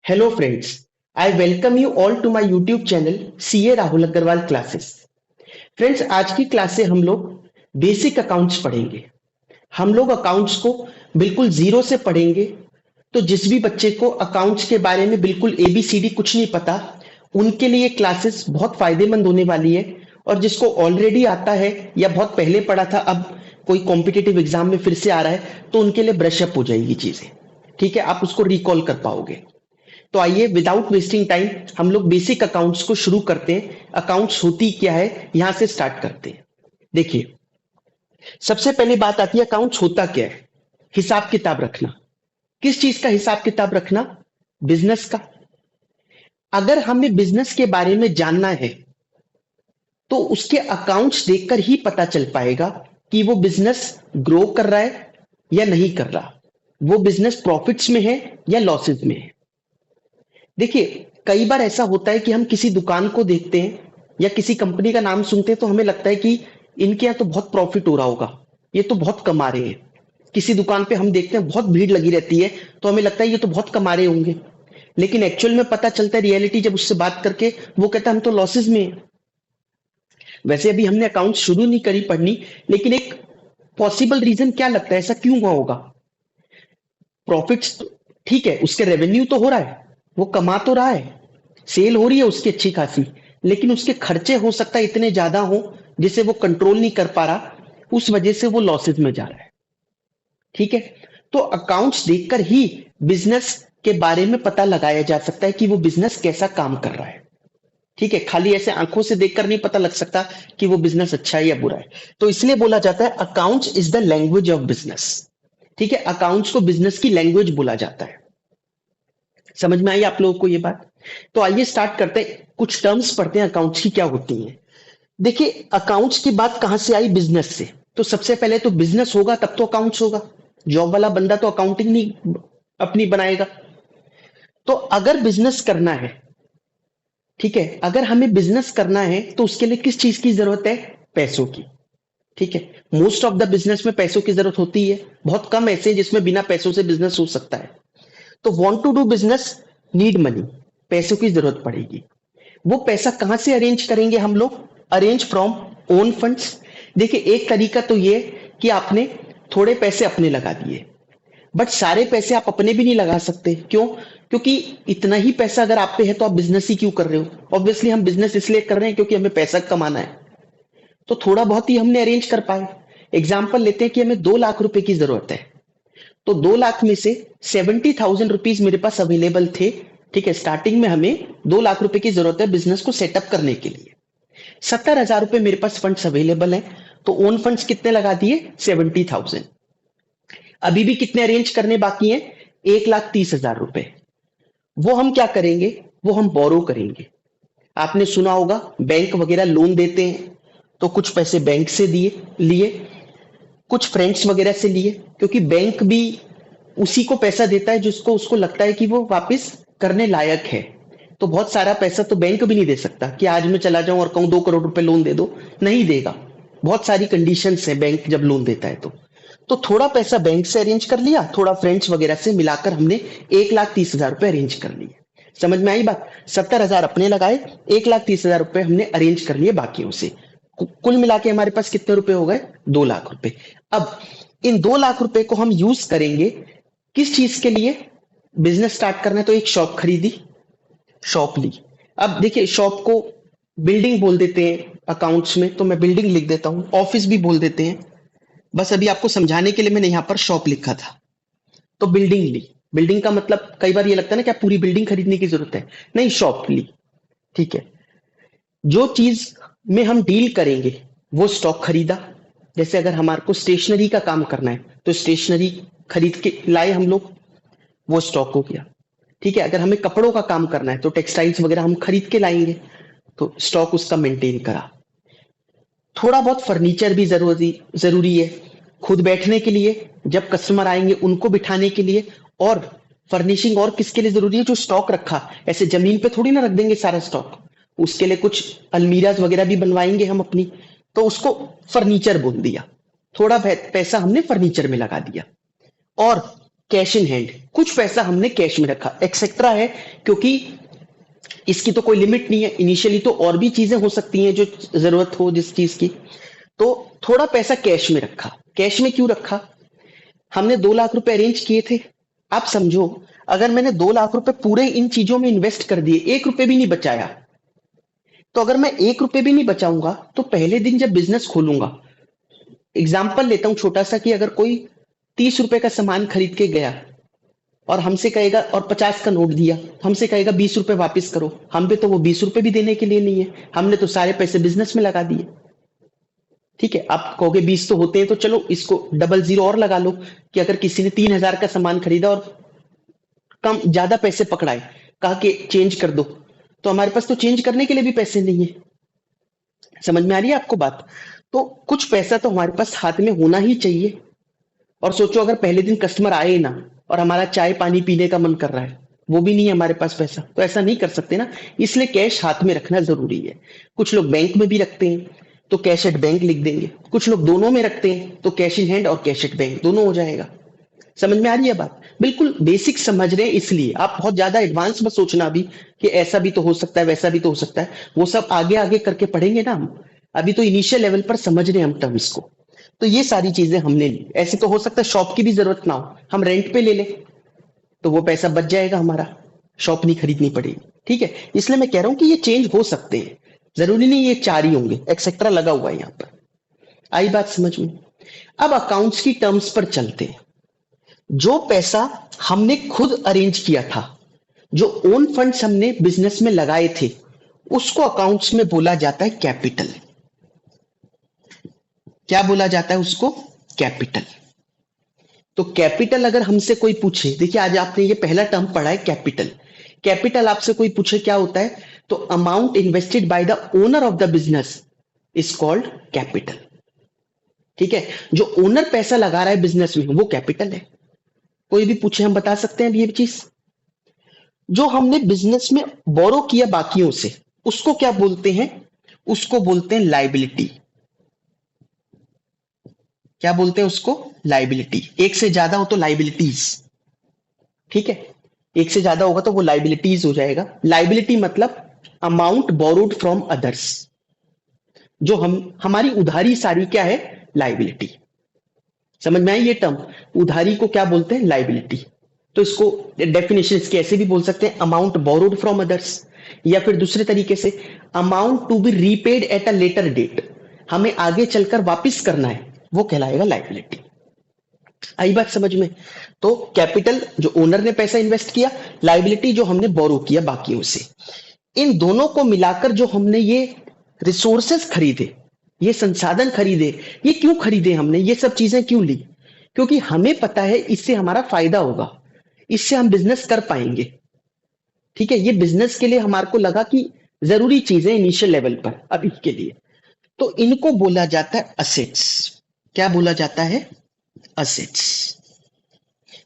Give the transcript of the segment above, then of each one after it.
Hello friends, I welcome you all to my YouTube channel CA Rahul Agrawal classes. Friends, आज की class से हम लोग बेसिक अकाउंट्स पढ़ेंगे। हम लोग अकाउंट्स को बिल्कुल जीरो से पढ़ेंगे। तो जिस भी बच्चे को अकाउंट्स के बारे में बिल्कुल एबीसीडी कुछ नहीं पता, उनके लिए क्लासेस बहुत फायदेमंद होने वाली है। और जिसको ऑलरेडी आता है या बहुत पहले पढ़ा था, अब कोई कॉम्पिटिटिव एग्जाम में फिर से आ रहा है, तो उनके लिए ब्रश अप हो जाएगी चीजें। ठीक है, आप उसको रिकॉल कर पाओगे। तो आइए विदाउट वेस्टिंग टाइम हम लोग बेसिक अकाउंट्स को शुरू करते हैं। अकाउंट्स होती क्या है, यहां से स्टार्ट करते हैं। देखिए, सबसे पहली बात आती है अकाउंट्स होता क्या है। हिसाब किताब रखना। किस चीज का हिसाब किताब रखना? बिजनेस का। अगर हमें बिजनेस के बारे में जानना है तो उसके अकाउंट्स देखकर ही पता चल पाएगा कि वो बिजनेस ग्रो कर रहा है या नहीं कर रहा, वो बिजनेस प्रॉफिट्स में है या लॉसेस में है। देखिए, कई बार ऐसा होता है कि हम किसी दुकान को देखते हैं या किसी कंपनी का नाम सुनते हैं तो हमें लगता है कि इनके यहाँ तो बहुत प्रॉफिट हो रहा होगा, ये तो बहुत कमा रहे हैं। किसी दुकान पे हम देखते हैं बहुत भीड़ लगी रहती है, तो हमें लगता है ये तो बहुत कमा रहे होंगे। लेकिन एक्चुअल में पता चलता है, रियलिटी जब उससे बात करके, वो कहता है हम तो लॉसेस में हैं। वैसे अभी हमने अकाउंट शुरू नहीं करी पढ़नी, लेकिन एक पॉसिबल रीजन क्या लगता है, ऐसा क्यों हुआ होगा? प्रॉफिट्स ठीक है, उसके रेवेन्यू तो हो रहा है, वो कमा तो रहा है, सेल हो रही है उसकी अच्छी खासी, लेकिन उसके खर्चे हो सकता है इतने ज्यादा हो जिसे वो कंट्रोल नहीं कर पा रहा, उस वजह से वो लॉसेस में जा रहा है। ठीक है, तो अकाउंट्स देखकर ही बिजनेस के बारे में पता लगाया जा सकता है कि वो बिजनेस कैसा काम कर रहा है। ठीक है, खाली ऐसे आंखों से देखकर नहीं पता लग सकता कि वो बिजनेस अच्छा है या बुरा है। तो इसलिए बोला जाता है accounts is the language of business. ठीक है, अकाउंट्स को बिजनेस की लैंग्वेज बोला जाता है। समझ में आई आप लोगों को ये बात? तो आइए स्टार्ट करते हैं, कुछ टर्म्स पढ़ते हैं अकाउंट्स की क्या होती हैं। देखिए, अकाउंट्स की बात कहां से आई? बिजनेस से। तो सबसे पहले तो बिजनेस होगा तब तो अकाउंट्स होगा। जॉब वाला बंदा तो अकाउंटिंग नहीं अपनी बनाएगा। तो अगर बिजनेस करना है, ठीक है, अगर हमें बिजनेस करना है तो उसके लिए किस चीज की जरूरत है? पैसों की। ठीक है, मोस्ट ऑफ द बिजनेस में पैसों की जरूरत होती है, बहुत कम ऐसे हैं जिसमें बिना पैसों से बिजनेस हो सकता है। तो want to do business, need money, पैसों की जरूरत पड़ेगी। वो पैसा कहां से अरेंज करेंगे हम लोग? Arrange from own funds. देखिए, एक तरीका तो ये कि आपने थोड़े पैसे अपने लगा दिए, बट सारे पैसे आप अपने भी नहीं लगा सकते। क्यों? क्योंकि इतना ही पैसा अगर आप पे है तो आप बिजनेस ही क्यों कर रहे हो? ऑब्वियसली हम बिजनेस इसलिए कर रहे हैं क्योंकि हमें पैसा कमाना है। तो थोड़ा बहुत ही हमने अरेंज कर पाए। एग्जाम्पल लेते हैं कि हमें 2 लाख रुपए की जरूरत है, तो 2 लाख में से 70,000 रुपीज मेरे पास अवेलेबल थे। ठीक है, स्टार्टिंग में हमें 2 लाख रुपए की जरूरत है बिजनेस को सेटअप करने के लिए। 70,000 रुपए मेरे पास फंड्स अवेलेबल है, तो ओन फंड्स कितने लगा दिए? 70,000। अभी भी कितने अरेंज करने बाकी हैं? 1,30,000 रुपए। वो हम क्या करेंगे? वो हम बोरो करेंगे। आपने सुना होगा बैंक वगैरह लोन देते हैं, तो कुछ पैसे बैंक से दिए लिए, कुछ फ्रेंड्स वगैरह से लिए, क्योंकि बैंक भी उसी को पैसा देता है जिसको उसको लगता है कि वो वापस करने लायक है। तो बहुत सारा पैसा तो बैंक भी नहीं दे सकता कि आज मैं चला जाऊं और कहूं 2 करोड़ रुपए लोन दे दो, नहीं देगा। बहुत सारी कंडीशंस है बैंक जब लोन देता है तो थोड़ा पैसा बैंक से अरेंज कर लिया, थोड़ा फ्रेंड्स वगैरह से मिलाकर हमने 1,30,000 रुपए अरेंज कर लिए। समझ में आई बात? 70,000 अपने लगाए, 1,30,000 रुपए हमने अरेंज कर लिए बाकियों से। कुल मिला के हमारे पास कितने रुपए हो गए? 2 लाख रुपए। अब इन 2 लाख रुपए को हम यूज करेंगे किस चीज के लिए? बिजनेस स्टार्ट करना है, तो एक शॉप खरीदी, शॉप ली। अब देखिए, शॉप को बिल्डिंग बोल देते हैं अकाउंट्स में, तो मैं बिल्डिंग लिख देता हूं, ऑफिस भी बोल देते हैं। बस अभी आपको समझाने के लिए मैंने यहां पर शॉप लिखा था। तो बिल्डिंग ली। बिल्डिंग का मतलब कई बार ये लगता है ना, क्या पूरी बिल्डिंग खरीदने की जरूरत है? नहीं, शॉप ली। ठीक है, जो चीज में हम डील करेंगे वो स्टॉक खरीदा। जैसे अगर हमारे को स्टेशनरी का काम करना है तो स्टेशनरी खरीद के लाए हम लोग, वो स्टॉक हो गया। ठीक है, अगर हमें कपड़ों का काम करना है तो टेक्सटाइल्स वगैरह हम खरीद के लाएंगे, तो स्टॉक उसका मेंटेन करा। थोड़ा बहुत फर्नीचर भी जरूरी जरूरी है, खुद बैठने के लिए, जब कस्टमर आएंगे उनको बिठाने के लिए। और फर्निशिंग और किसके लिए जरूरी है? जो स्टॉक रखा, ऐसे जमीन पे थोड़ी ना रख देंगे सारा स्टॉक, उसके लिए कुछ अलमीराज वगैरह भी बनवाएंगे हम अपनी, तो उसको फर्नीचर बोल दिया। थोड़ा पैसा हमने फर्नीचर में लगा दिया। और कैश इन हैंड, कुछ पैसा हमने कैश में रखा, एक्सेट्रा है क्योंकि इसकी तो कोई लिमिट नहीं है, इनिशियली तो और भी चीजें हो सकती हैं जो जरूरत हो जिस चीज की, तो थोड़ा पैसा कैश में रखा। कैश में क्यों रखा? हमने 2 लाख रुपए अरेंज किए थे। आप समझो, अगर मैंने 2 लाख रुपए पूरे इन चीजों में इन्वेस्ट कर दिए, 1 रुपए भी नहीं बचाया, तो अगर मैं 1 रुपए भी नहीं बचाऊंगा तो पहले दिन जब बिजनेस खोलूंगा, एग्जाम्पल लेता हूं छोटा सा, कि अगर कोई 30 रुपए का सामान खरीद के गया और हमसे कहेगा, और 50 का नोट दिया, हमसे कहेगा 20 रुपए वापस करो, हम पे तो वो 20 रुपए भी देने के लिए नहीं है, हमने तो सारे पैसे बिजनेस में लगा दिए। ठीक है, आप कहोगे 20 तो होते हैं, तो चलो इसको डबल जीरो और लगा लो, कि अगर किसी ने 3,000 का सामान खरीदा और कम ज्यादा पैसे पकड़ाए, कहा कि चेंज कर दो, तो हमारे पास तो चेंज करने के लिए भी पैसे नहीं है। समझ में आ रही है आपको बात? तो कुछ पैसा तो हमारे पास हाथ में होना ही चाहिए। और सोचो अगर पहले दिन कस्टमर आए ना, और हमारा चाय पानी पीने का मन कर रहा है, वो भी नहीं है हमारे पास पैसा, तो ऐसा नहीं कर सकते ना, इसलिए कैश हाथ में रखना जरूरी है। कुछ लोग बैंक में भी रखते हैं, तो कैश एट बैंक लिख देंगे, कुछ लोग दोनों में रखते हैं, तो कैश इन हैंड और कैश एट बैंक दोनों हो जाएगा। समझ में आ रही है बात? बिल्कुल बेसिक समझ रहे हैं, इसलिए आप बहुत ज्यादा एडवांस मत सोचना अभी, कि ऐसा भी तो हो सकता है, वैसा भी तो हो सकता है, वो सब आगे आगे करके पढ़ेंगे ना हम, अभी तो इनिशियल लेवल पर समझ रहे हैं हम टर्म्स को। तो ये सारी चीजें हमने ली। ऐसे तो हो सकता है शॉप की भी जरूरत ना हो, हम रेंट पे ले लें, तो वो पैसा बच जाएगा हमारा, शॉप नहीं खरीदनी पड़ेगी। ठीक है, इसलिए मैं कह रहा हूं कि ये चेंज हो सकते हैं, जरूरी नहीं ये 4 ही होंगे, एक्सेट्रा लगा हुआ है यहाँ पर। आई बात समझ में? अब अकाउंट्स की टर्म्स पर चलते हैं। जो पैसा हमने खुद अरेंज किया था, जो ओन फंड्स हमने बिजनेस में लगाए थे, उसको अकाउंट्स में बोला जाता है कैपिटल। क्या बोला जाता है उसको? कैपिटल। तो कैपिटल अगर हमसे कोई पूछे, देखिए आज आपने ये पहला टर्म पढ़ा है कैपिटल। कैपिटल आपसे कोई पूछे क्या होता है, तो amount invested by the owner of the business is called capital. ठीक है, जो ओनर पैसा लगा रहा है बिजनेस में वो कैपिटल है। कोई भी पूछे हम बता सकते हैं ये चीज। जो हमने बिजनेस में बोरो किया बाकियों से, उसको क्या बोलते हैं? उसको बोलते हैं लाइबिलिटी। क्या बोलते हैं उसको? लाइबिलिटी। एक से ज्यादा हो तो लाइबिलिटीज। ठीक है, एक से ज्यादा होगा तो वो लाइबिलिटीज हो जाएगा। लाइबिलिटी मतलब अमाउंट बोरोड फ्रॉम अदर्स, जो हमारी उधारी सारी क्या है? लाइबिलिटी। समझ में आई ये टर्म? उधारी को क्या बोलते हैं? लाइबिलिटी। तो इसको डेफिनेशन इसके ऐसे भी बोल सकते हैं, अमाउंट बोरोड फ्रॉम अदर्स, या फिर दूसरे तरीके से amount to be repaid at a later date, हमें आगे चलकर वापिस करना है, वो कहलाएगा लाइबिलिटी। आई बात समझ में? तो कैपिटल जो ओनर ने पैसा इन्वेस्ट किया, लाइबिलिटी जो हमने बोरो किया बाकियों से। इन दोनों को मिलाकर जो हमने ये रिसोर्सेस खरीदे, ये संसाधन खरीदे, ये क्यों खरीदे हमने, ये सब चीजें क्यों ली? क्योंकि हमें पता है इससे हमारा फायदा होगा, इससे हम बिजनेस कर पाएंगे। ठीक है, ये बिजनेस के लिए हमारे को लगा कि जरूरी चीजें इनिशियल लेवल पर अभी के लिए, तो इनको बोला जाता है असेट्स। क्या बोला जाता है? असेट्स।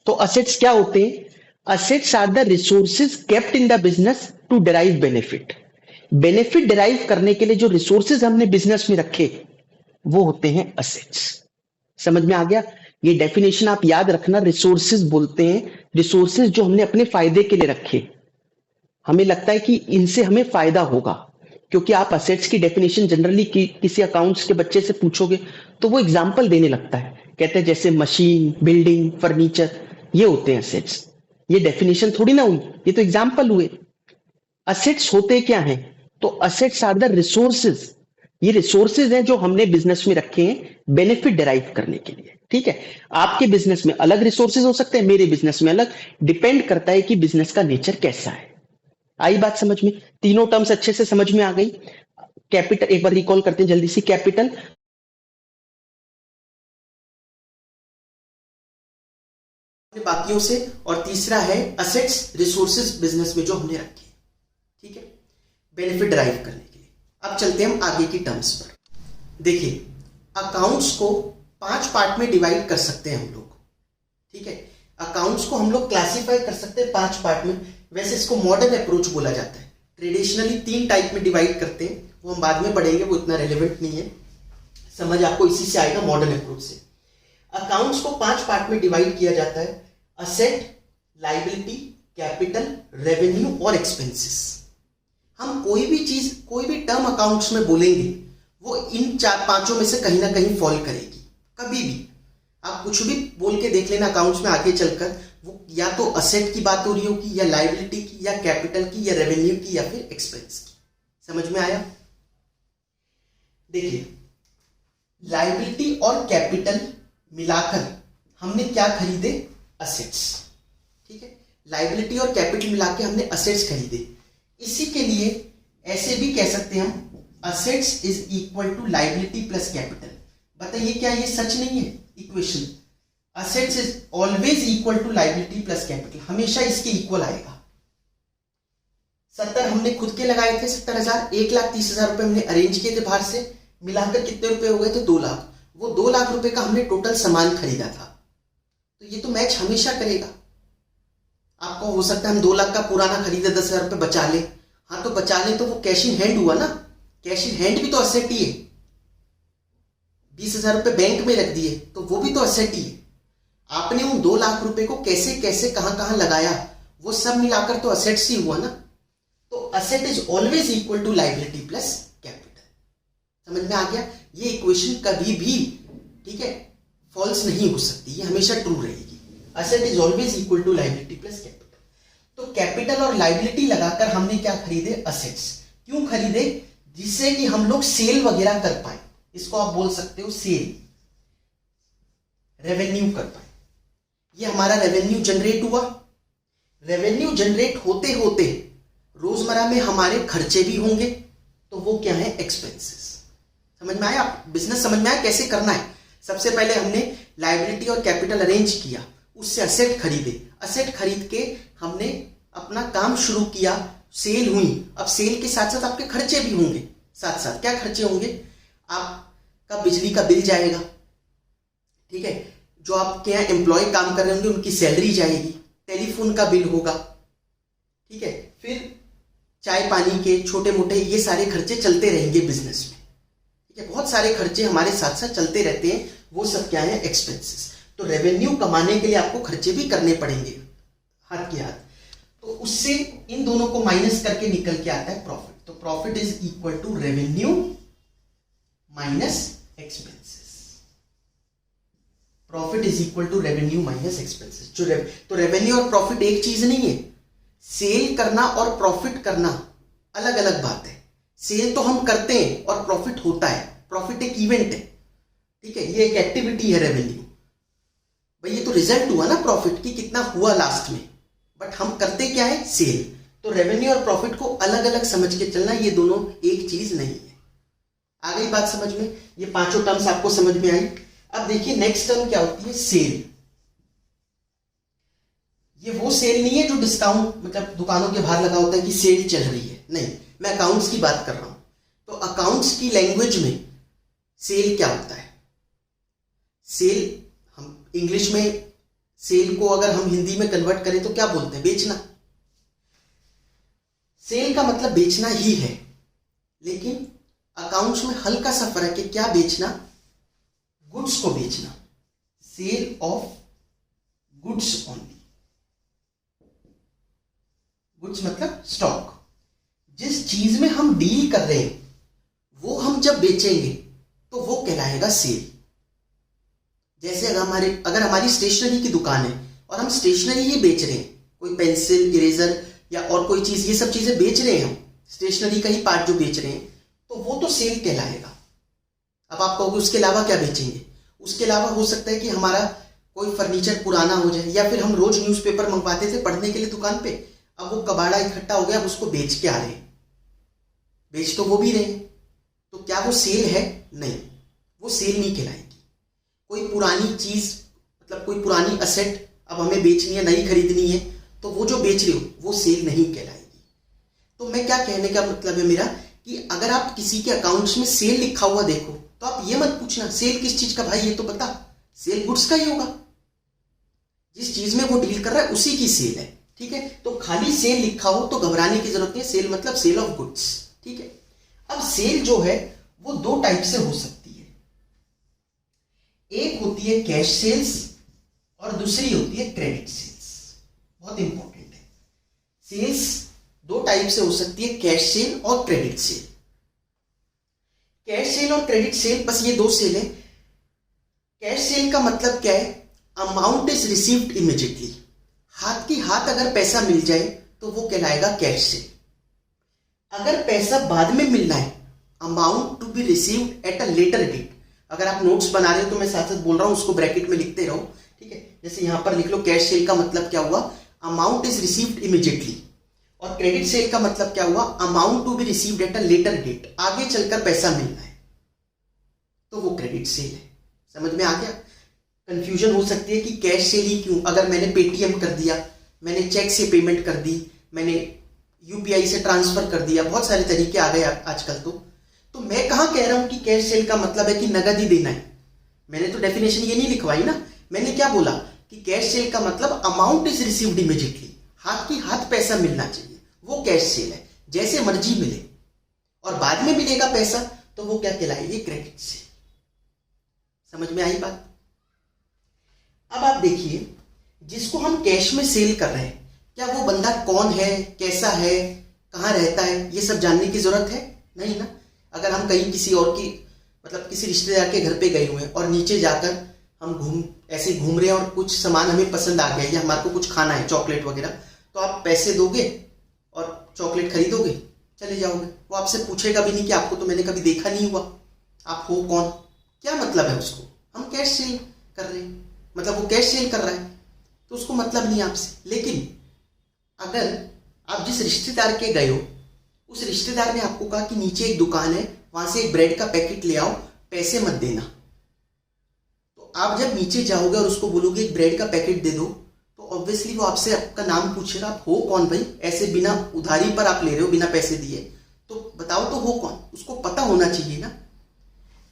तो असेट्स क्या होते हैं? Assets are the resources kept in the business to derive benefit. Benefit derive करने के लिए जो रिसोर्सेज हमने बिजनेस में रखे, वो होते हैं असेट्स। समझ में आ गया? ये डेफिनेशन आप याद रखना, रिसोर्सेज बोलते हैं, रिसोर्सेज जो हमने अपने फायदे के लिए रखे, हमें लगता है कि इनसे हमें फायदा होगा। क्योंकि आप असेट्स की डेफिनेशन जनरली किसी अकाउंट्स के बच्चे से पूछोगे तो वो एग्जाम्पल देने लगता है, कहते हैं जैसे मशीन, बिल्डिंग, फर्नीचर, ये होते हैं असेट्स। ये डेफिनेशन थोड़ी ना हुई, ये तो एग्जाम्पल हुए। असेट्स होते क्या हैं? तो असेट्स आर द रिसोर्सेज, ये रिसोर्सेज हैं जो हमने बिजनेस में रखे हैं बेनिफिट डिराइव करने के लिए। ठीक है, आपके बिजनेस में अलग रिसोर्सेज हो सकते हैं, मेरे बिजनेस में अलग, डिपेंड करता है कि बिजनेस का नेचर कैसा है। आई बात समझ में? तीनों टर्म्स अच्छे से समझ में आ गई? कैपिटल एक बार रिकॉल करते हैं जल्दी से। कैपिटल बाकियों से, और तीसरा है असेट्स, रिसोर्सेज बिजनेस में जो हमने रखे। ठीक है, बेनिफिट ड्राइव करने के लिए। अब चलते हैं हम आगे की टर्म्स पर। देखिए, अकाउंट्स को 5 पार्ट में डिवाइड कर सकते हैं हम लोग। ठीक है, अकाउंट्स को हम लोग क्लासिफाई कर सकते हैं 5 पार्ट में। वैसे इसको मॉडर्न अप्रोच बोला जाता है। ट्रेडिशनली 3 टाइप में डिवाइड करते हैं, वो हम बाद में पढ़ेंगे, वो इतना रेलेवेंट नहीं है, समझ आपको इसी से आएगा, मॉडर्न अप्रोच से। अकाउंट्स को 5 पार्ट में डिवाइड किया जाता है। असेट, लायबिलिटी, कैपिटल, रेवेन्यू और एक्सपेंसेस। हम कोई भी चीज, कोई भी टर्म अकाउंट्स में बोलेंगे वो इन चार पांचों में से कहीं ना कहीं फॉल करेगी। कभी भी आप कुछ भी बोल के देख लेना अकाउंट्स में आगे चलकर, वो या तो असेट की बात हो रही होगी, या लायबिलिटी की, या कैपिटल की, या रेवेन्यू की, या फिर एक्सपेंस की। समझ में आया? देखिए, लायबिलिटी और कैपिटल मिलाकर हमने क्या खरीदे? असेट्स। ठीक है, लायबिलिटी और कैपिटल मिला के हमने असेट्स खरीदे। इसी के लिए ऐसे भी कह सकते हैं हम, assets is equal to liability plus capital. बताइए क्या ये सच नहीं है equation? Assets is always equal to liability plus capital, हमेशा इसके इक्वल आएगा। 70 हमने खुद के लगाए थे, 70,000, 1,30,000 रुपए हमने अरेंज किए थे बाहर से, मिलाकर कितने रुपए हो गए थे? 2 लाख। वो 2 लाख रुपए का हमने टोटल सामान खरीदा था, तो ये तो मैच हमेशा करेगा। आपको हो सकता है हम 2 लाख का पुराना खरीदे, 10,000 रुपए बचा ले। हाँ, तो बचा ले तो वो कैश इन हैंड हुआ ना, कैश इन हैंड भी तो असेट ही है। 20,000 रुपए बैंक में रख दिए तो वो भी तो असेट ही है। आपने उन 2 लाख रुपए को कैसे कैसे कहां कहां लगाया, वो सब मिलाकर तो असेट्स ही हुआ ना। तो asset is always equal to liability plus capital. समझ में आ गया? ये इक्वेशन कभी भी, ठीक है, फॉल्स नहीं हो सकती, ये हमेशा ट्रू रहेगी। Asset is always equal to liability plus capital. तो कैपिटल और लायबिलिटी लगाकर हमने क्या खरीदे? असेट्स। क्यों खरीदे? जिससे कि हम लोग सेल वगैरह कर पाए। इसको आप बोल सकते हो सेल, रेवेन्यू कर पाए। ये हमारा रेवेन्यू जनरेट हुआ। रेवेन्यू जनरेट होते होते रोजमर्रा में हमारे खर्चे भी होंगे, तो वो क्या है? एक्सपेंसेस। समझ में आया? बिजनेस समझ में आया कैसे करना है? सबसे पहले हमने लायबिलिटी और कैपिटल अरेंज किया, उससे असेट खरीदे, असेट खरीद के हमने अपना काम शुरू किया, सेल हुई। अब सेल के साथ साथ आपके खर्चे भी होंगे। साथ साथ क्या खर्चे होंगे? आपका बिजली का बिल जाएगा, ठीक है, जो आपके यहाँ एम्प्लॉय काम कर रहे होंगे उनकी सैलरी जाएगी, टेलीफोन का बिल होगा, ठीक है, फिर चाय पानी के छोटे मोटे ये सारे खर्चे चलते रहेंगे बिजनेस में। ठीक है, बहुत सारे खर्चे हमारे साथ साथ चलते रहते हैं, वो सब क्या है? एक्सपेंसेस। तो रेवेन्यू कमाने के लिए आपको खर्चे भी करने पड़ेंगे हाथ के हाथ। तो उससे इन दोनों को माइनस करके निकल के आता है प्रॉफिट। तो profit is equal to revenue minus expenses. Profit is equal to revenue minus expenses. तो रेवेन्यू और प्रॉफिट एक चीज नहीं है। सेल करना और प्रॉफिट करना अलग अलग बात है। सेल तो हम करते हैं और प्रॉफिट होता है। प्रॉफिट एक इवेंट है, ठीक है, ये एक एक्टिविटी है। रेवेन्यू भाई ये तो रिजल्ट हुआ ना प्रॉफिट की, कितना हुआ लास्ट में, बट हम करते क्या है? सेल। तो रेवेन्यू और प्रॉफिट को अलग अलग समझ के चलना, ये दोनों एक चीज नहीं है। आ गई बात समझ में? ये पांचों टर्म्स आपको समझ में आई। अब देखिए नेक्स्ट टर्म क्या होती है? सेल। ये वो सेल नहीं है जो डिस्काउंट मतलब दुकानों के बाहर लगा होता है कि सेल चल रही है, नहीं, मैं अकाउंट्स की बात कर रहा हूं। तो अकाउंट्स की लैंग्वेज में सेल क्या होता है? सेल, हम इंग्लिश में सेल को अगर हम हिंदी में कन्वर्ट करें तो क्या बोलते हैं? बेचना। सेल का मतलब बेचना ही है, लेकिन अकाउंट्स में हल्का सा फर्क है। क्या बेचना? गुड्स को बेचना। Sale of goods only. Goods मतलब स्टॉक। जिस चीज में हम डील कर रहे हैं वो हम जब बेचेंगे तो वो कहलाएगा सेल। जैसे अगर हमारी स्टेशनरी की दुकान है और हम स्टेशनरी ही बेच रहे हैं, कोई पेंसिल, इरेजर या और कोई चीज, ये सब चीजें बेच रहे हैं हम, स्टेशनरी का ही पार्ट जो बेच रहे हैं, तो वो तो सेल कहलाएगा। अब आप कहोगे उसके अलावा क्या बेचेंगे? उसके अलावा हो सकता है कि हमारा कोई फर्नीचर पुराना हो जाए, या फिर हम रोज न्यूज़पेपर मंगवाते थे पढ़ने के लिए दुकान पे, अब वो कबाड़ा इकट्ठा हो गया, अब उसको बेच के आ रहे हैं। बेच तो वो भी रहे, तो क्या वो सेल है? नहीं, वो सेल नहीं कहलाएगी। कोई पुरानी चीज मतलब कोई पुरानी असेट अब हमें बेचनी है, नई खरीदनी है, तो वो जो बेच रहे हो वो सेल नहीं कहलाएगी। तो मैं क्या कहने का मतलब है मेरा, कि अगर आप किसी के अकाउंट्स में सेल लिखा हुआ देखो तो आप ये मत पूछना सेल किस चीज का, भाई ये तो पता, सेल गुड्स का ही होगा। जिस चीज में वो डील कर रहा है उसी की सेल है, ठीक है। तो खाली सेल लिखा हो तो घबराने की जरूरत नहीं, सेल मतलब सेल ऑफ गुड्स, ठीक है। अब सेल जो है वो दो टाइप से हो सकती है। एक होती है कैश सेल्स और दूसरी होती है क्रेडिट सेल्स। बहुत इंपॉर्टेंट है। सेल्स दो टाइप से हो सकती है, कैश सेल और क्रेडिट सेल। कैश सेल और क्रेडिट सेल, बस ये दो सेल है। कैश सेल का मतलब क्या है? अमाउंट इज रिसीव्ड इमीडिएटली, हाथ की हाथ अगर पैसा मिल जाए तो वो कहलाएगा कैश सेल। अगर पैसा बाद में मिलना है, amount to be received at a later date. अगर आप नोट्स बना रहे हो तो मैं साथ साथ बोल रहा हूं, उसको ब्रैकेट में लिखते रहो, ठीक है। जैसे यहां पर लिख लो, कैश सेल का मतलब क्या हुआ? Amount is received immediately. और क्रेडिट सेल का मतलब क्या हुआ? Amount to be received at a later date, आगे चलकर पैसा मिलना है, तो वो क्रेडिट सेल है। समझ में आ गया? कंफ्यूजन हो सकती है कि कैश सेल ही क्यों? अगर मैंने पेटीएम कर दिया, मैंने चेक से पेमेंट कर दी, मैंने यूपीआई से ट्रांसफर कर दिया, बहुत सारे तरीके आ गए आजकल तो मैं कहां कह रहा हूं कि कैश सेल का मतलब है कि नगद ही देना है। मैंने तो डेफिनेशन ये नहीं लिखवाई ना। मैंने क्या बोला कि कैश सेल का मतलब अमाउंट इज रिसीव्ड इमीडिएटली, हाथ की हाथ पैसा मिलना चाहिए, वो कैश सेल है। जैसे मर्जी मिले और बाद में मिलेगा पैसा तो वो क्या कहलाएगी? Credit sale. समझ में आई बात? अब आप देखिए, जिसको हम कैश में सेल कर रहे हैं, क्या वो बंदा कौन है, कैसा है, कहां रहता है, ये सब जानने की जरूरत है? नहीं ना। अगर हम कहीं किसी और की मतलब किसी रिश्तेदार के घर पे गए हुए हैं और नीचे जाकर हम ऐसे घूम रहे हैं और कुछ सामान हमें पसंद आ गया या हमारे को कुछ खाना है, चॉकलेट वगैरह, तो आप पैसे दोगे और चॉकलेट खरीदोगे, चले जाओगे। वो आपसे पूछेगा भी नहीं कि आपको तो मैंने कभी देखा नहीं हुआ, आप हो कौन? क्या मतलब है उसको? हम कैश सेल कर रहे हैं, मतलब वो कैश सेल कर रहा है तो उसको मतलब नहीं आपसे। लेकिन अगर आप जिस रिश्तेदार के गए हो, उस रिश्तेदार ने आपको कहा कि नीचे एक दुकान है, वहां से एक ब्रेड का पैकेट ले आओ, पैसे मत देना, तो आप जब नीचे जाओगे और उसको बोलोगे एक ब्रेड का पैकेट दे दो, तो ऑब्वियसली वो आपसे आपका नाम पूछेगा, आप हो कौन भाई? ऐसे बिना उधारी पर आप ले रहे हो, बिना पैसे दिए, तो बताओ तो हो कौन? उसको पता होना चाहिए ना।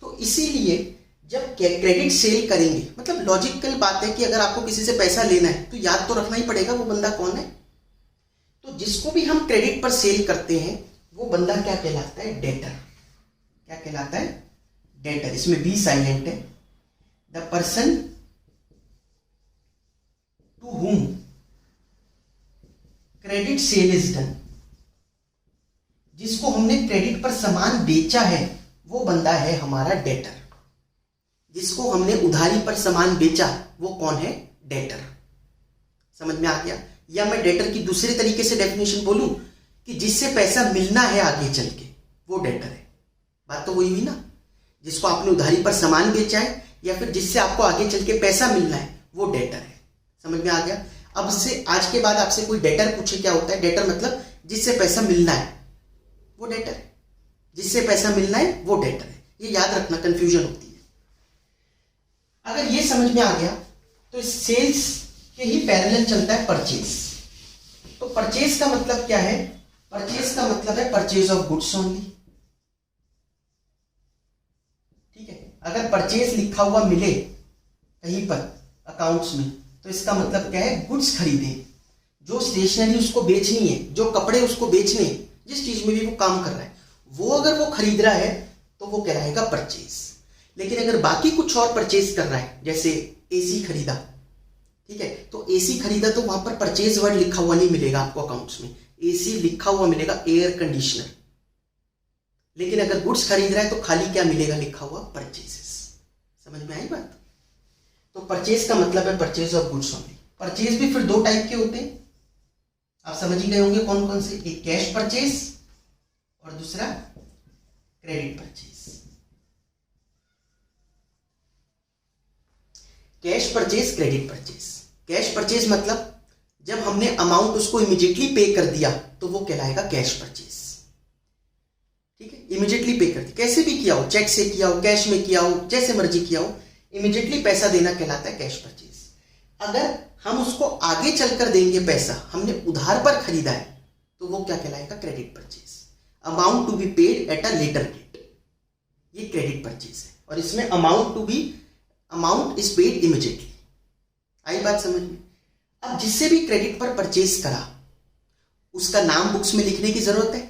तो इसीलिए जब क्रेडिट सेल करेंगे, मतलब लॉजिकल बात है कि अगर आपको किसी से पैसा लेना है तो याद तो रखना ही पड़ेगा वो बंदा कौन है। तो जिसको भी हम क्रेडिट पर सेल करते हैं वो बंदा क्या कहलाता है? डेटर। क्या कहलाता है? डेटर। इसमें बी साइलेंट है। The person to whom credit sale is done, जिसको हमने क्रेडिट पर सामान बेचा है वो बंदा है हमारा डेटर। जिसको हमने उधारी पर सामान बेचा वो कौन है? डेटर। समझ में आ गया? या मैं डेटर की दूसरे तरीके से डेफिनेशन बोलूं कि जिससे पैसा मिलना है आगे चल के, वो डेटर है। बात तो वही हुई ना। जिसको आपने उधारी पर सामान बेचा है या फिर जिससे आपको आगे चल के पैसा मिलना है, वो डेटर है। समझ में आ गया? अब से आज के बाद आपसे कोई डेटर पूछे क्या होता है? डेटर मतलब जिससे पैसा मिलना है वो डेटर है, जिससे पैसा मिलना है वो डेटर है। ये याद रखना, कंफ्यूजन होती है। अगर ये समझ में आ गया तो इस सेल्स के ही पैरेलल चलता है परचेज। तो परचेज का मतलब क्या है? परचेज का मतलब है परचेज ऑफ गुड्स ओनली। ठीक है, अगर परचेज लिखा हुआ मिले कहीं पर अकाउंट्स में तो इसका मतलब क्या है? गुड्स खरीदे, जो स्टेशनरी उसको बेचनी है, जो कपड़े उसको बेचने, जिस चीज में भी वो काम कर रहा है, वो अगर वो खरीद रहा है तो वो कहलाएगा परचेज। लेकिन अगर बाकी कुछ और परचेज कर रहा है, जैसे एसी खरीदा, ठीक है, तो एसी खरीदा तो वहां पर परचेज वर्ड लिखा हुआ नहीं मिलेगा आपको अकाउंट्स में, एसी लिखा हुआ मिलेगा एयर कंडीशनर। लेकिन अगर गुड्स खरीद रहा है तो खाली क्या मिलेगा? लिखा हुआ परचेजेस। समझ में आई बात? तो परचेज का मतलब है purchase of goods only. Purchase भी फिर दो टाइप के होते हैं, आप समझ ही गए होंगे कौन कौन से। एक कैश परचेज और दूसरा credit purchase. Cash purchase, credit purchase. Cash purchase मतलब जब हमने अमाउंट उसको इमीडिएटली पे कर दिया तो वो कहलाएगा कैश परचेज। ठीक है, इमीडिएटली पे कर दिया, कैसे भी किया हो, चेक से किया हो, कैश में किया हो, जैसे मर्जी किया हो, इमीडिएटली पैसा देना कहलाता है कैश परचेज। अगर हम उसको आगे चलकर देंगे पैसा, हमने उधार पर खरीदा है, तो वो क्या कहलाएगा? Credit purchase. Amount to be paid at a later date, ये क्रेडिट परचेज है। और इसमें अमाउंट इज पेड इमीडिएटली। आई बात समझ में? अब जिससे भी क्रेडिट पर परचेज करा उसका नाम बुक्स में लिखने की जरूरत है।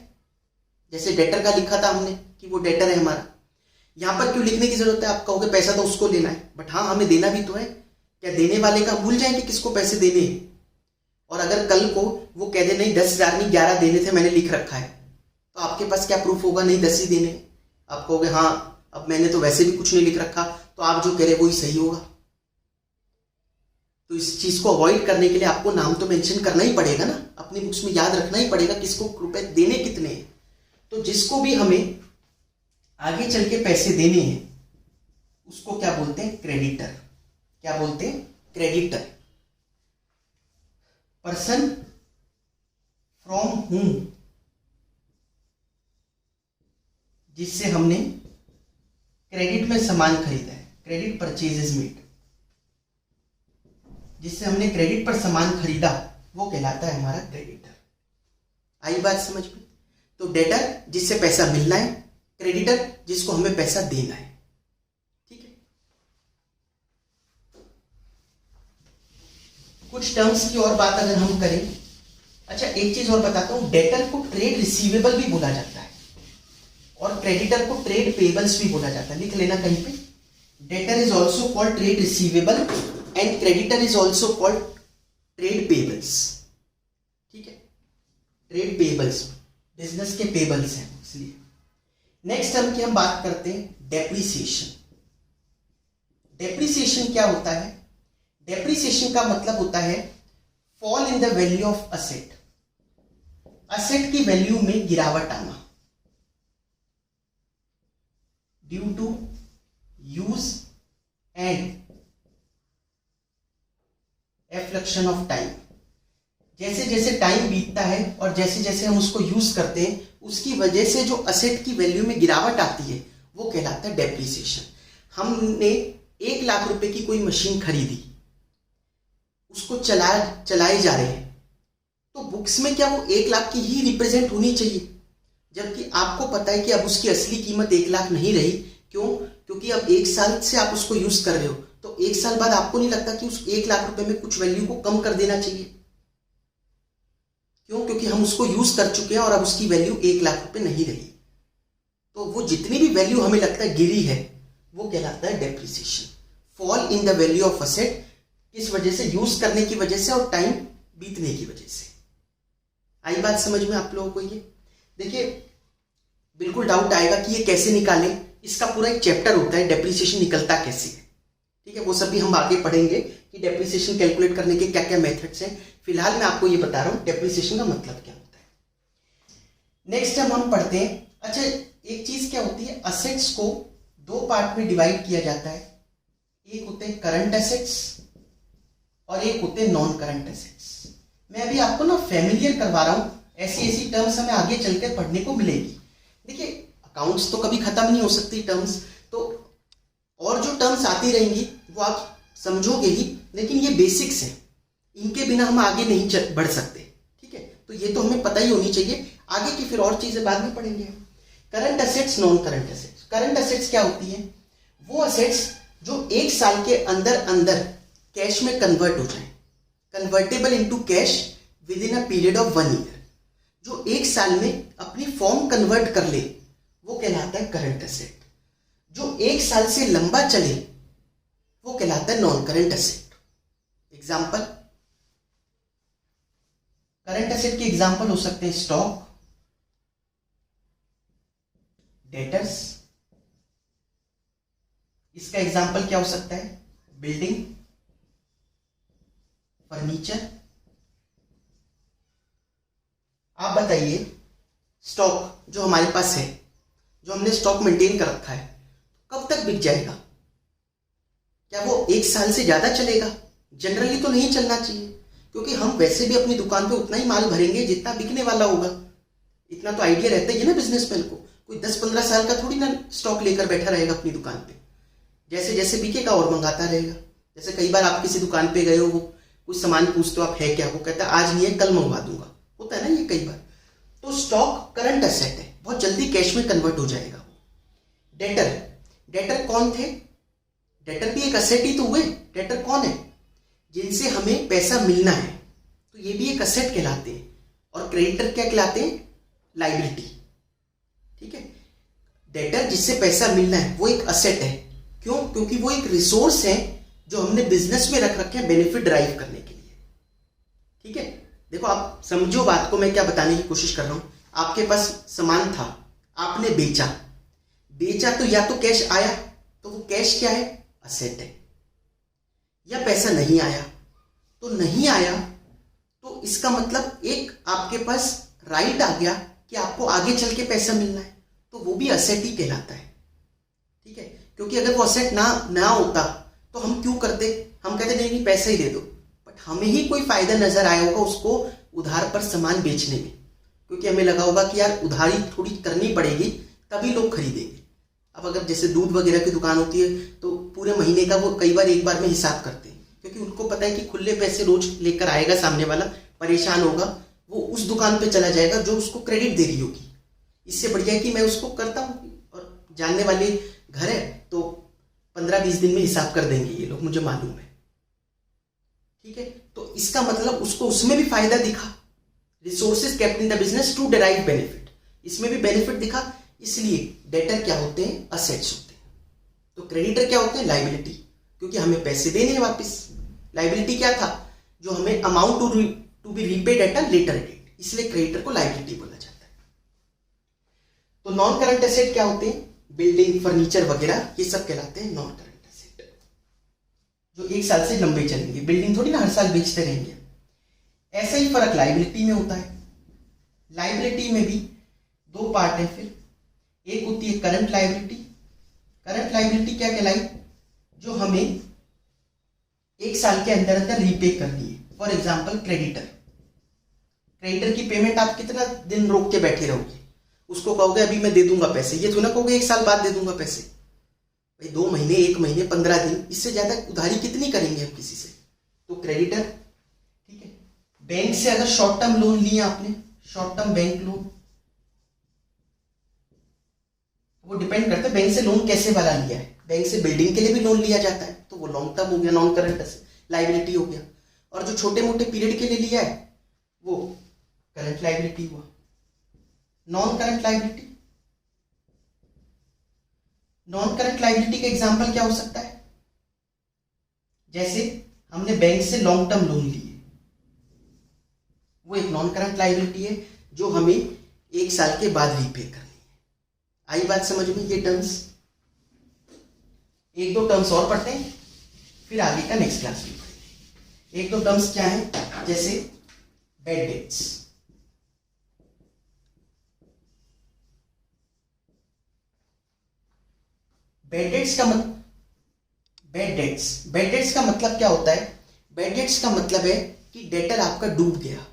जैसे डेटर का लिखा था हमने कि वो डेटर है हमारा, यहां पर क्यों लिखने की जरूरत है? आप कहोगे पैसा तो उसको लेना है, बट हाँ हमें देना भी तो है, क्या देने वाले का भूल जाएंगे किसको पैसे देने हैं? और अगर कल को वो कह दे नहीं 10,000 नहीं 11 देने थे, मैंने लिख रखा है, तो आपके पास क्या प्रूफ होगा? नहीं 10 ही देने। आप कहोगे हाँ अब मैंने तो वैसे भी कुछ नहीं लिख रखा, तो आप जो कह रहे वही सही होगा। तो इस चीज को अवॉइड करने के लिए आपको नाम तो मेंशन करना ही पड़ेगा ना, अपनी बुक्स में याद रखना ही पड़ेगा किसको रुपए देने कितने हैं। तो जिसको भी हमें आगे चल के पैसे देने हैं उसको क्या बोलते हैं? क्रेडिटर। क्या बोलते हैं? क्रेडिटर। पर्सन फ्रॉम हुम, जिससे हमने क्रेडिट में सामान खरीदा है, क्रेडिट परचेज इज मेड, जिससे हमने क्रेडिट पर सामान खरीदा वो कहलाता है हमारा क्रेडिटर। आई बात समझ में? तो डेटर जिससे पैसा मिलना है, क्रेडिटर जिसको हमें पैसा देना है। ठीक है, कुछ टर्म्स की और बात अगर हम करें, अच्छा एक चीज और बताता हूं, डेटर को ट्रेड रिसीवेबल भी बोला जाता है और क्रेडिटर को ट्रेड पेबल्स भी बोला जाता है। लिख लेना कहीं पे, debtor is also called trade receivable and creditor is also called trade payables. ठीक है, ट्रेड पेबल्स बिजनेस के पेबल्स हैं इसलिए। नेक्स्ट टर्म की हम बात करते हैं डेप्रिसिएशन। डेप्रिसिएशन क्या होता है? डेप्रिसिएशन का मतलब होता है fall in the value of asset, asset की वैल्यू में गिरावट आना due to use and effluxion of time. जैसे जैसे टाइम बीतता है और जैसे जैसे हम उसको यूज करते हैं उसकी वजह से जो असेट की वैल्यू में गिरावट आती है वो कहलाता है डेप्रिसिएशन। हमने 1 लाख रुपए की कोई मशीन खरीदी, उसको चलाए जा रहे हैं, तो बुक्स में क्या वो 1 लाख की ही रिप्रेजेंट होनी चाहिए, जबकि आपको पता है कि अब उसकी असली कीमत 1 लाख नहीं रही। क्यों? क्योंकि अब 1 साल से आप उसको यूज कर रहे हो, तो 1 साल बाद आपको नहीं लगता कि उस 1 लाख रुपए में कुछ वैल्यू को कम कर देना चाहिए? क्यों? क्योंकि हम उसको यूज कर चुके हैं और अब उसकी वैल्यू 1 लाख रुपए नहीं रही। तो वो जितनी भी वैल्यू हमें लगता है गिरी है वो कहलाता है depreciation. Fall in the value of asset, किस वजह से? यूज करने की वजह से और टाइम बीतने की वजह से। आई बात समझ में आप लोगों को? ये देखिए, बिल्कुल डाउट आएगा कि ये कैसे निकालें, इसका पूरा एक चैप्टर होता है डेप्रिसिएशन निकलता कैसे है। ठीक है, वो सब भी हम आगे पढ़ेंगे कि डेप्रिसिएशन कैलकुलेट करने के क्या क्या मेथड्स हैं। फिलहाल मैं आपको ये बता रहा हूं डेप्रिसिएशन का मतलब क्या होता है। नेक्स्ट हम पढ़ते हैं। अच्छा एक चीज क्या होती है, असेट्स को 2 पार्ट में डिवाइड किया जाता है, एक होते हैं करंट एसेट्स और एक होते हैं नॉन करंट एसेट्स। मैं अभी आपको ना फैमिलियर करवा रहा हूं, ऐसी ऐसी टर्म्स हमें आगे चलकर पढ़ने को मिलेगी। देखिए अकाउंट्स तो कभी खत्म नहीं हो सकती टर्म्स, तो और जो टर्म्स आती रहेंगी वो आप समझोगे ही, लेकिन ये बेसिक्स हैं, इनके बिना हम आगे नहीं बढ़ सकते। ठीक है, तो ये तो हमें पता ही होनी चाहिए, आगे की फिर और चीजें बाद में पढ़ेंगे हम। Current assets, non current assets. Current assets क्या होती है? वो एसेट्स जो 1 साल के अंदर अंदर कैश में कन्वर्ट हो जाए, convertible into cash with in a period of 1 year, जो 1 साल में अपनी फॉर्म कन्वर्ट कर ले वो कहलाता है करंट एसेट। जो 1 साल से लंबा चले वो कहलाता है non current asset. Example, current asset के एग्जाम्पल हो सकते हैं स्टॉक, डेटर्स। इसका एग्जाम्पल क्या हो सकता है? Building, furniture. आप बताइए, स्टॉक जो हमारे पास है, जो हमने स्टॉक मेंटेन कर रखा है, कब तक बिक जाएगा? क्या वो 1 साल से ज्यादा चलेगा? जनरली तो नहीं चलना चाहिए, क्योंकि हम वैसे भी अपनी दुकान पे उतना ही माल भरेंगे जितना बिकने वाला होगा। इतना तो आइडिया रहता ही है ना बिजनेसमैन को, कोई 10-15 साल का थोड़ी ना स्टॉक लेकर बैठा रहेगा अपनी दुकान पे, जैसे जैसे बिकेगा और मंगाता रहेगा। जैसे कई बार आप किसी दुकान पे गए हो, वो कुछ सामान पूछते हो आप है क्या, वो कहता है आज नहीं है कल मंगवा दूंगा, होता है ना ये कई बार। तो स्टॉक करंट एसेट है, बहुत जल्दी कैश में कन्वर्ट हो जाएगा। डेटर, डेटर कौन थे? डेटर भी एक एसेट ही तो हुए। डेटर कौन है? जिनसे हमें पैसा मिलना है, तो ये भी एक एसेट कहलाते हैं। और क्रेडिटर क्या कहलाते हैं? लायबिलिटी। ठीक है, डेटर जिससे पैसा मिलना है वो एक एसेट है। क्यों? क्योंकि वो एक रिसोर्स है जो हमने बिजनेस में रख रखे हैं बेनिफिट ड्राइव करने के लिए। ठीक है, देखो आप समझो बात को, मैं क्या बताने की कोशिश कर रहा हूं। आपके पास सामान था, आपने बेचा तो या तो कैश आया, तो वो कैश क्या है, असेट है, या पैसा नहीं आया तो नहीं आया, तो इसका मतलब एक आपके पास राइट आ गया कि आपको आगे चल के पैसा मिलना है, तो वो भी असेट ही कहलाता है। ठीक है, क्योंकि अगर वो असेट ना होता तो हम क्यों करते, हम कहते नहीं पैसा ही दे दो, बट हमें ही कोई फायदा नजर आया होगा उसको उधार पर सामान बेचने में, क्योंकि हमें लगा होगा कि यार उधारी थोड़ी करनी पड़ेगी तभी लोग खरीदेंगे। अब अगर जैसे दूध वगैरह की दुकान होती है तो पूरे महीने का वो कई बार एक बार में हिसाब करते हैं, क्योंकि उनको पता है कि खुले पैसे रोज लेकर आएगा सामने वाला, परेशान होगा, वो उस दुकान पे चला जाएगा जो उसको क्रेडिट दे रही होगी। इससे बढ़िया है कि मैं उसको करता हूँ और जानने वाले घर है तो 15-20 दिन में हिसाब कर देंगे ये लोग, मुझे मालूम है। ठीक है, तो इसका मतलब उसको उसमें भी फायदा दिखा, resources kept in the business to derive benefit, इसमें भी बेनिफिट दिखा। इसलिए डेटर क्या होते हैं, असेट्स होते हैं, तो क्रेडिटर क्या होते हैं, लाइबिलिटी, क्योंकि हमें पैसे देने हैं वापस। लाइबिलिटी क्या था, जो हमें amount to be repaid at a later date, इसलिए क्रेडिटर को लाइबिलिटी बोला जाता है। तो नॉन करंट एसेट क्या होते हैं, बिल्डिंग, फर्नीचर वगैरह, ये सब कहलाते हैं नॉन करंट एसेट, जो एक साल से लंबे चलेंगे। बिल्डिंग थोड़ी ना हर साल बेचते रहेंगे। ऐसा ही फर्क लाइबिलिटी में होता है। लाइबिलिटी में भी दो पार्ट है फिर, एक होती है करंट लाइबिलिटी। करंट लाइबिलिटी क्या कहलाई, जो हमें एक साल के अंदर अंदर रीपे करनी है। फॉर एग्जाम्पल क्रेडिटर की पेमेंट आप कितना दिन रोक के बैठे रहोगे, उसको कहोगे अभी मैं दे दूंगा पैसे, ये तो ना कहोगे एक साल बाद दे दूंगा पैसे। भाई 2 महीने, 1 महीने, 15 दिन, इससे ज्यादा उधारी कितनी करेंगे हम किसी से। तो क्रेडिटर, ठीक है। बैंक से अगर शॉर्ट टर्म लोन लिया आपने, शॉर्ट टर्म बैंक लोन, वो डिपेंड करता है बैंक से लोन कैसे वाला लिया है। बैंक से बिल्डिंग के लिए भी लोन लिया जाता है तो वो लॉन्ग टर्म हो गया, नॉन करंट लाइबिलिटी हो गया, और जो छोटे मोटे पीरियड के लिए लिया है वो करंट लाइबिलिटी हुआ। Non current liability, non current liability का एग्जांपल क्या हो सकता है, जैसे हमने बैंक से लॉन्ग टर्म लोन लिए, वो एक नॉन करंट लाइबिलिटी है जो हमें 1 साल के बाद रीपे करनी है। आई बात समझ में, ये टर्म्स, 1-2 टर्म्स और पढ़ते हैं फिर आगे का नेक्स्ट क्लास में पढ़ेंगे। 1-2 टर्म्स क्या है, जैसे बैड डेट्स। बैड डेट्स का मतलब क्या होता है, बैड डेट्स का मतलब है कि डेटर आपका डूब गया,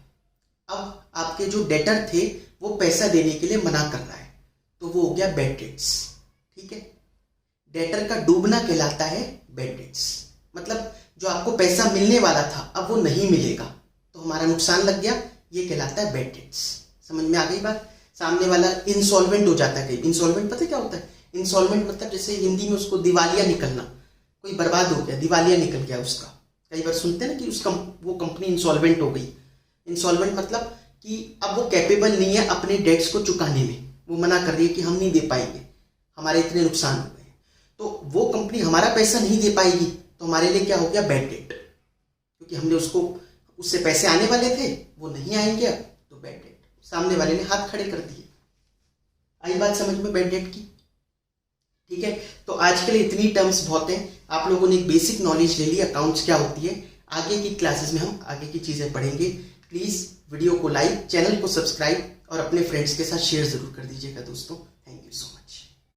अब आपके जो डेटर थे वो पैसा देने के लिए मना कर रहा है, तो वो हो गया बैड डेट्स। ठीक है, डेटर का डूबना कहलाता है बैड डेट्स, मतलब जो आपको पैसा मिलने वाला था अब वो नहीं मिलेगा तो हमारा नुकसान लग गया, ये कहलाता है बैड डेट्स। समझ में आ गई बात। सामने वाला इंसॉल्वेंट हो जाता है, इंसॉल्वेंट पता क्या होता है, इंसॉल्वेंट मतलब जैसे हिंदी में उसको दिवालिया निकलना, कोई बर्बाद हो गया, दिवालिया निकल गया उसका। कई बार सुनते हैं ना कि वो कंपनी इंसॉल्वेंट हो गई। इंसॉल्वेंट मतलब कि अब वो कैपेबल नहीं है अपने डेट्स को चुकाने में, वो मना कर रही है कि हम नहीं दे पाएंगे, हमारे इतने नुकसान हो गए, तो वो कंपनी हमारा पैसा नहीं दे पाएगी, तो हमारे लिए क्या हो गया, बैड डेट, क्योंकि हमने उससे पैसे आने वाले थे वो नहीं आएंगे, अब तो बैड डेट, सामने वाले ने हाथ खड़े कर दिए। आई बात समझ में बैड डेट की। ठीक है, तो आज के लिए इतनी टर्म्स बहुत हैं, आप लोगों ने एक बेसिक नॉलेज ले ली अकाउंट्स क्या होती है। आगे की क्लासेस में हम आगे की चीजें पढ़ेंगे। प्लीज वीडियो को लाइक, चैनल को सब्सक्राइब और अपने फ्रेंड्स के साथ शेयर जरूर कर दीजिएगा दोस्तों।